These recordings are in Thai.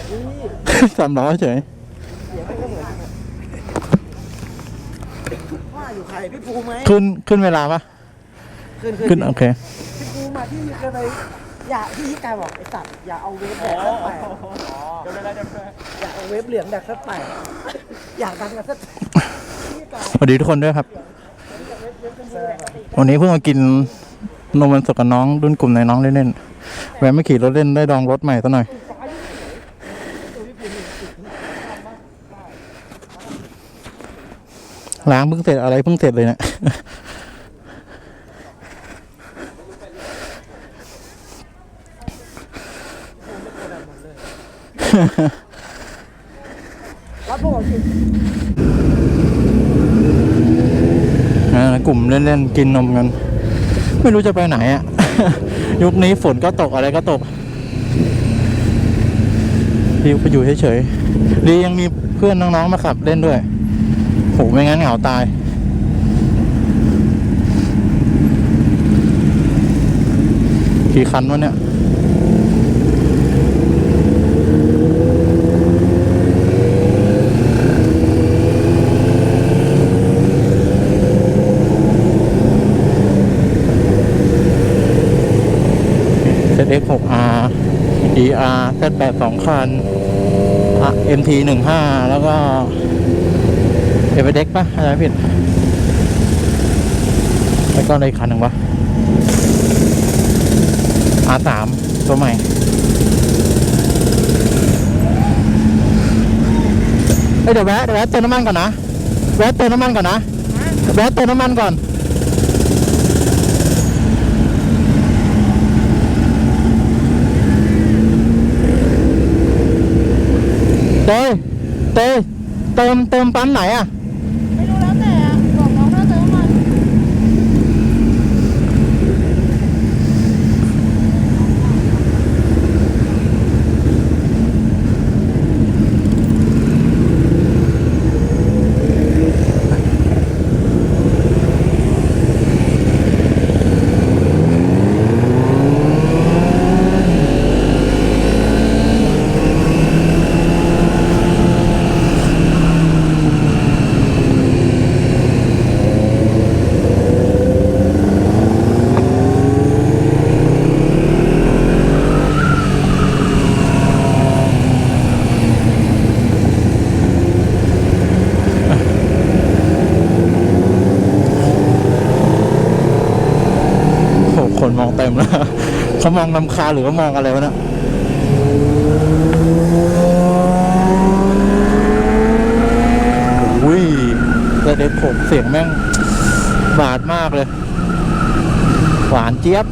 300เฉยว่าอยู่ใครพี่ปูไหมขึ้นเวลาปะขึ้นโอเคพี่ปูมาที่ก็เลยอย่าที่กายบอกไอ้สัตว์อย่าเอาเวฟแดกสักแปดอย่าเอาเวฟเหลืองแดกสักแปดอยากดังกันสักสวัสดีทุกคนด้วยครับวันนี้เพิ่งมากินนมวันสดกับน้องรุ่นกลุ่มในน้องเล่นๆแวะไม่ขี่รถเล่นได้ดองรถใหม่ซะหน่อยล้างเพิ่งเสร็จอะไรเพิ่งเสร็จเลยเนะรับพวกกลุ่มเล่นๆกินนมกันไม่รู้จะไปไหนอ่ะ ยุคนี้ฝนก็ตกอะไรก็ตกพี่ไปอยู่เฉยๆดียังมีเพื่อนน้องๆมาขับเล่นด้วยโหไม่งั้นเหงาตายกี่คันวะเนี่ยZX6R ER Z8 2 คัน MT 15แล้วก็เอเวอเด็กป่ะอะไรผิดแล้วก็อะไรคันหนึ่งวะ R3 ตัวใหม่เดี๋ยวแวะเติมน้ำมันก่อนนะแวะเติมน้ำมันก่อนเติมปั๊มไหนอ่ะไม่รู้แล้วแต่บอกน้องว่าเติมมันคนมองเต็มแล้วเขามองนำคาหรือว่ามองอะไรวะเนี่ยอุ้ยแต่เด็กผมเสียงแม่งบาดมากเลยหวานเจี๊ยบ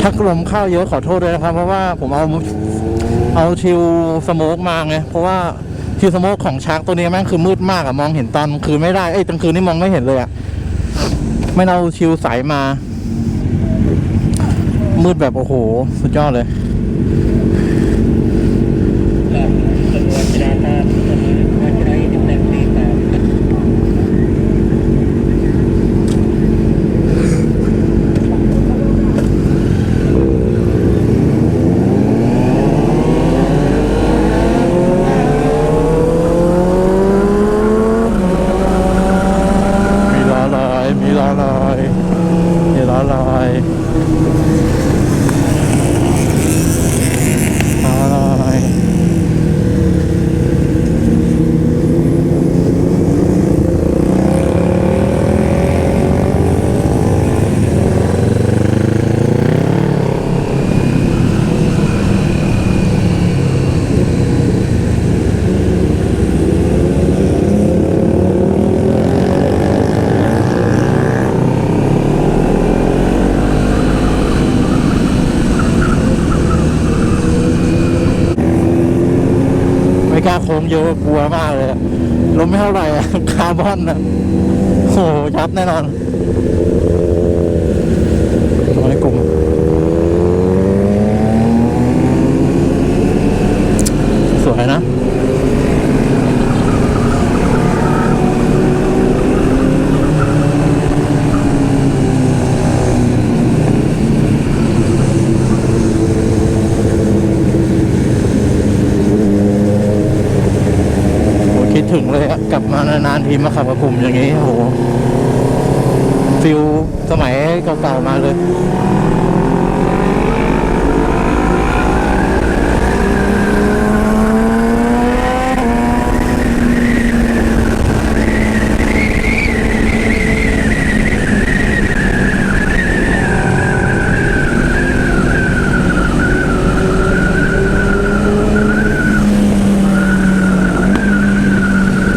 ถ้าลมเข้าเยอะขอโทษด้วยนะครับเพราะว่าผมเอาชิลสโมกมาไงเพราะว่าชิลสโมกของชาร์กตัวนี้แม่งคือมืดมากอะมองเห็นตอนกลางคืนไม่ได้กลางคืนนี่มองไม่เห็นเลยอะไม่เอาชิลใสมามืดแบบโอ้โหสุดยอดเลยไม่กล้าโค้งเยอะกลัวมากเลยลมไม่เท่าไหร่คาร์บอนนะโหยับแน่นอนในกลุ่มสวยนะ เ เลยอะกลับมานานๆทีมาขับกับผมอย่างนี้โอ้โหฟิลสมัยเก่าๆมาเลย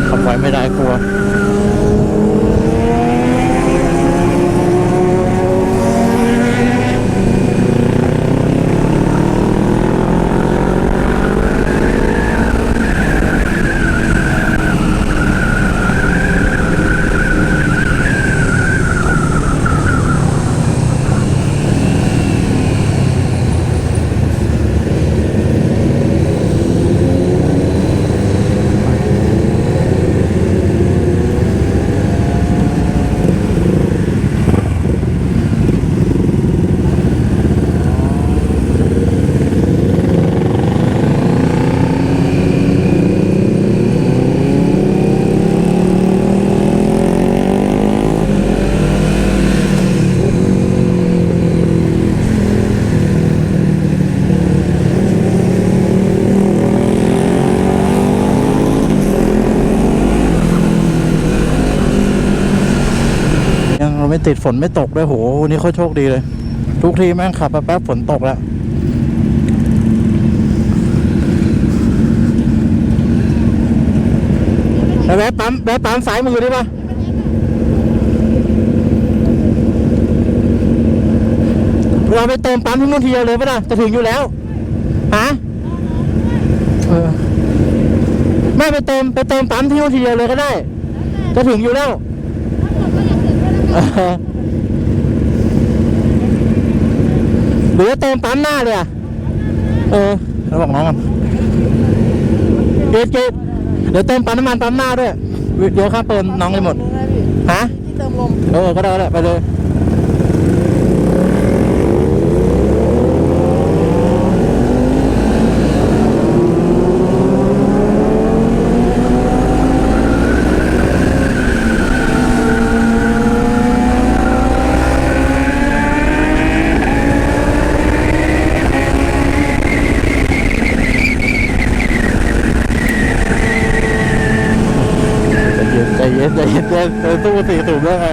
ขับไว้ไม่ได้กลัวยังเราไม่ติดฝนไม่ตกด้วยโหวันนี้เขาโชคดีเลย ทุกทีแม่งขับแป๊บๆฝนตกแล้วแวะปั๊มสายมือได้ปะเราไปเติมปั๊มที่นู่นทีเดียวเลยปะล่ะจะถึงอยู่แล้วฮะไม่ไปเติมปั๊มที่นู่นทีเดียวเลยก็ได้จะถึงอยู่แล้วหรือจะเติมปั๊มหน้าเลยอ่ะเราบอกน้องกันเกดเดี๋ยวเติมปั๊มน้ำมันปั๊มหน้าด้วยเดี๋ยวค่าเติมน้องเลยหมดฮะที่เติมลมก็ได้ไปเลยใจเย็นตู้สี่สูบได้ไง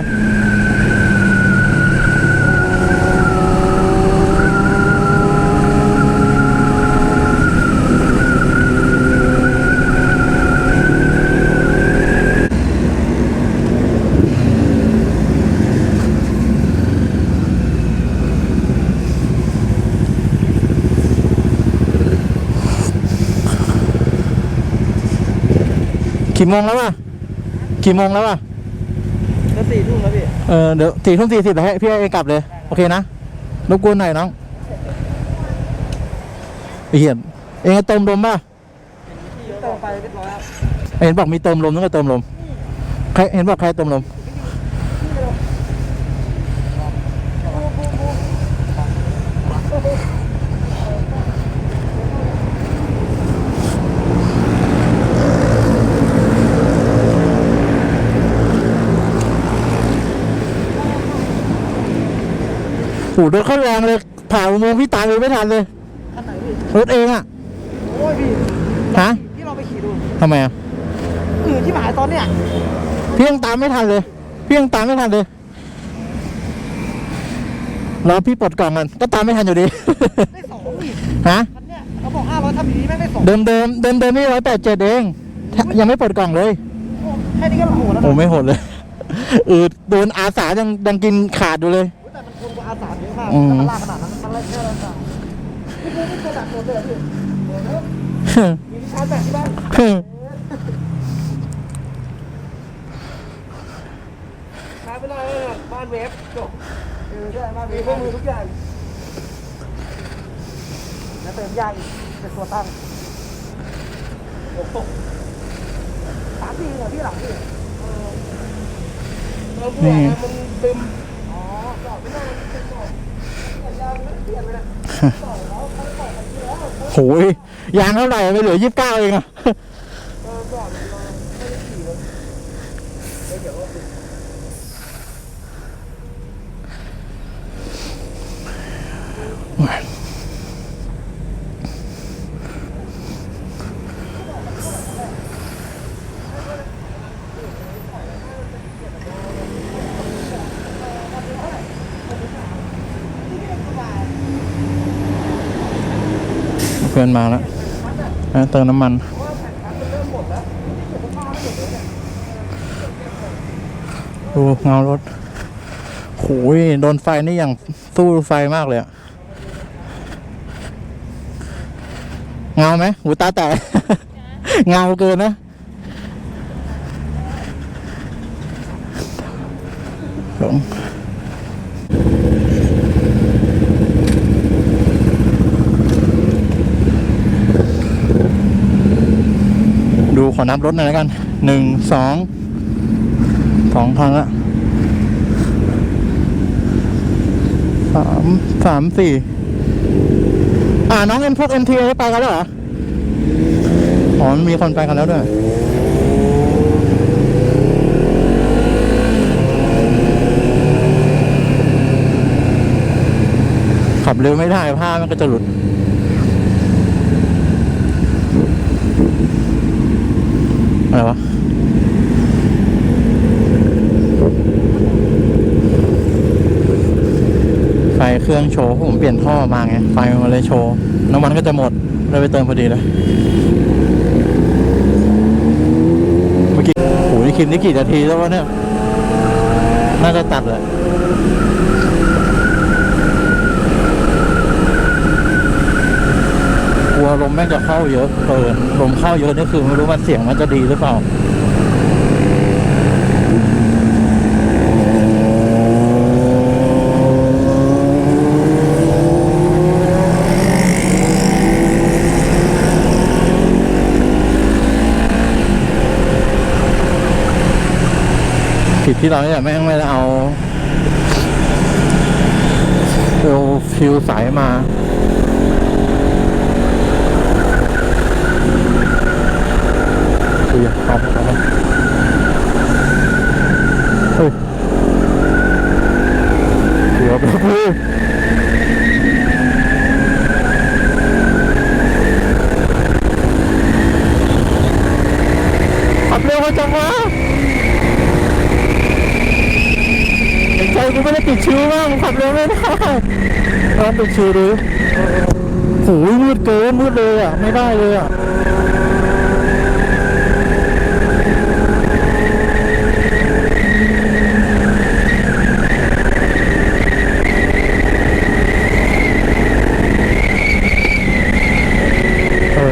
กี่โมงแล้ววะกี่โมงแล้วอ่ะก็4 ทุ่มแล้วพี่เดี๋ยว4:40ให้พี่ให้กลับเลยโอเคนะรบกวนหน่อยน้องไอ้เหี้ยเองเติมลมป่ะเติมไปเรียบร้อยครับเห็นบอกมีเติมลมต้องเติมลมใครเห็นบอกใครเติมลมโอ้โหเดินเข้าแรงเลยผ่าอุโมงค์พี่ตามเลยไม่ทันเลยคันไหนพี่รถเองอ่ะโอ้ยพี่ฮะพี่ลองไปขี่ดูทำไมอ่ะที่หมายตอนเนี้ยพี่ยังตามไม่ทันเลยรอพี่ปลดกล่องกันก็ตามไม่ทันอยู่ดีได้2อีกฮะคันเนี้ยเขาบอก500ทำดีแม่งได้2เดิมนี่187เองยังไม่ปลดกล่องเลยแค่นี้ก็โหดแล้วโอ้ไม่โหดเลยโดนอาสายังกินขาดอยู่เลยแต่มันคนกว่าอาสาเยอะมากมันลากขนาดนั้นมันไล่แค่นั้นจ้ะพี่ไม่เคยดักตัวเลยพี่มีชาร์จแบตที่บ้านชาร์จไปเลยบ้านเวฟจบใช่บ้านเวฟมือทุกอย่างแล้วเติมยาอีกเป็นตัวตั้งโอ้โห3 ปีเหรอพี่หลังพี่นี่มันเต็มอ๋อจอดไม่ได้มันเต็มหมดยางไม่เปลี่ยนเลยนะต่อแล้วเขาต่อกันแล้วโหยยางเท่าไหร่ไม่เหลือ29เองอะจอดเลยไม่ได้ขี่ เพื่อนมาแล้วเติมน้ำมันดูเงารถโอ้ยโดนไฟนี่อย่างสู้ไฟมากเลยอะเงาไหมหูตาแตก เงาเกินนะดูขอนับรถหน่อยแล้วกัน2 ครั้งละ3 4น้องพวก MTA ไปกันแล้วเหรออ๋อมีคนไปกันแล้วด้วยขับเร็วไม่ได้ผ้ามันก็จะหลุดอะไรวะไฟเครื่องโชว์ผมเปลี่ยนท่อมาไงไฟมันเลยโชว์น้ำมันก็จะหมดเลยไปเติมพอดีเลยเมื่อกี้โอ้ยคลิปนี้กี่นาทีแล้ววะเนี่ยน่าจะตัดเลยกลัวลมแม่งจะเข้าเยอะเกินลมเข้าเยอะนี่คือไม่รู้ว่าเสียงมันจะดีหรือเปล่าผิดที่เราเนี่ยแม่งไม่ได้เอาฟิวสายมาคุยครับเฮ้ยเดี๋ยวไปคุยขับเร็วมาจังวะใจกูไม่ได้ปิดชิวมากขับเร็วไม่ได้ลองปิดชิวดูโอ้ยมืดเกินมืดเลยอ่ะไม่ได้เลยอ่ะ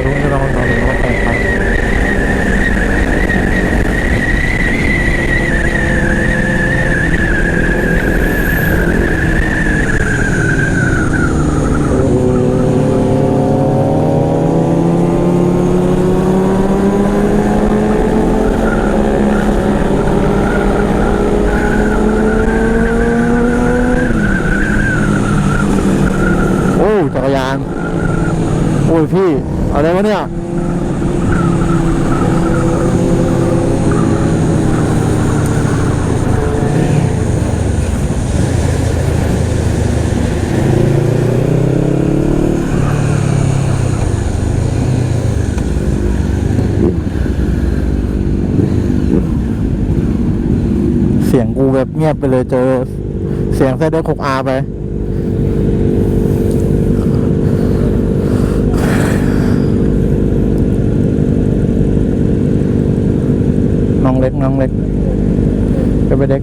รู้จะลองไปครับจักรยานโอ้ยพี่อะไรวะเนี่ยเสียงกูแบบเงียบไปเลยเจอเสียงเซเดอร์6R ไปน้องเล็กก็ไปเด็ก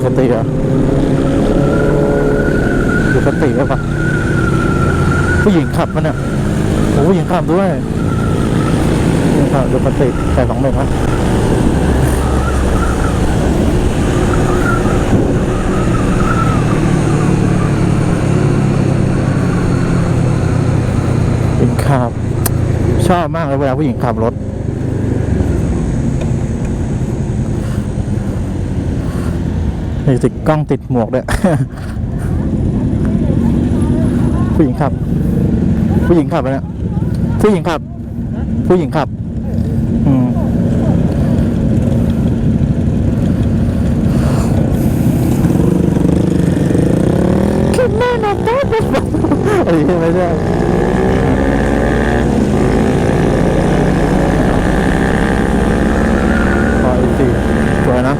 สติเหรอดูสติแล้วปะผู้หญิงขับมันเนี่ยโอ้ผู้หญิงขับด้วยนี่ครับดูสติใส่2 1นะผู้หญิงขับชอบมากเลยเวลาผู้หญิงขับรถมีติดกล้องติดหมวกด้วย ผู้หญิงขับไปเนี่ยผู้หญิงขับขึ้นแม่นะแป๊บเอ้ยไม่ได้พออีกทีสวยนะ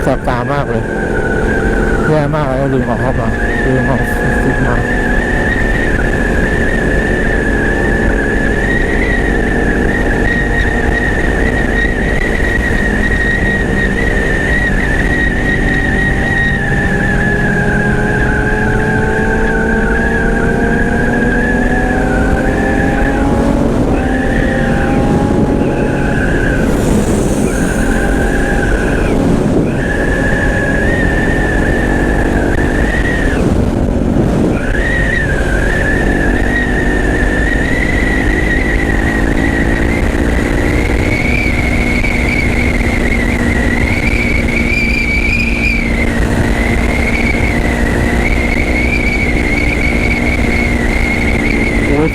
แสบตามากเลยแย่มากเลยลืมของเขามาลืมของฟิกมา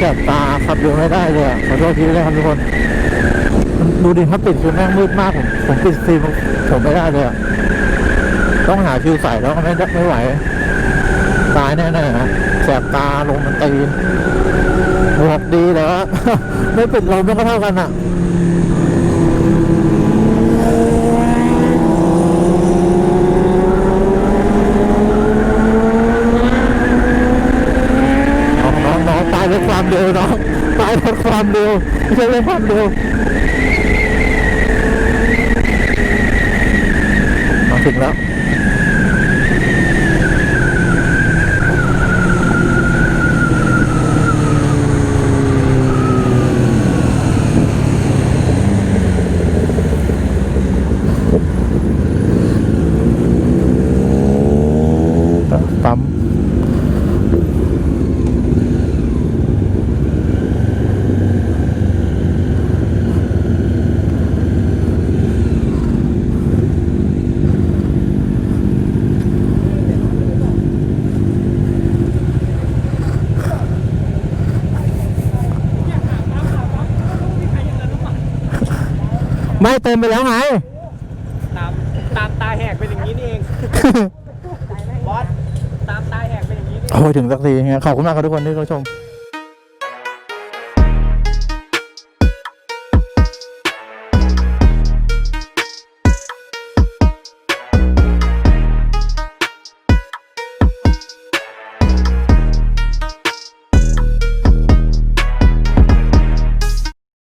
แสบตาขับเร็วไม่ได้เลยขอโทษทีด้วยครับทุกคนดูดิถ้าปิดคือแม่งมืดมากผมปิดฟิล์มผมไม่ได้เลยต้องหาคิวใส่แล้วก็ไม่ไหวตายแน่ๆนะแสบตาลงมันตีนหมวกดีแต่ว่า ไม่ปิดลมมันก็เท่ากันอ่ะตายด้วยความเร็วน้องตายด้วยความเร็วไม่ใช่ด้วยความเร็วมาถึงแล้วปั๊มไม่เต็มไปแล้วไงตามตาแหกเป็นอย่างนี้นี่เอง บอสตามตาแหกเป็นอย่างนี้นี่ โอ้ยถึงสักทีขอบคุณมากครับทุกคนที่เข้าชม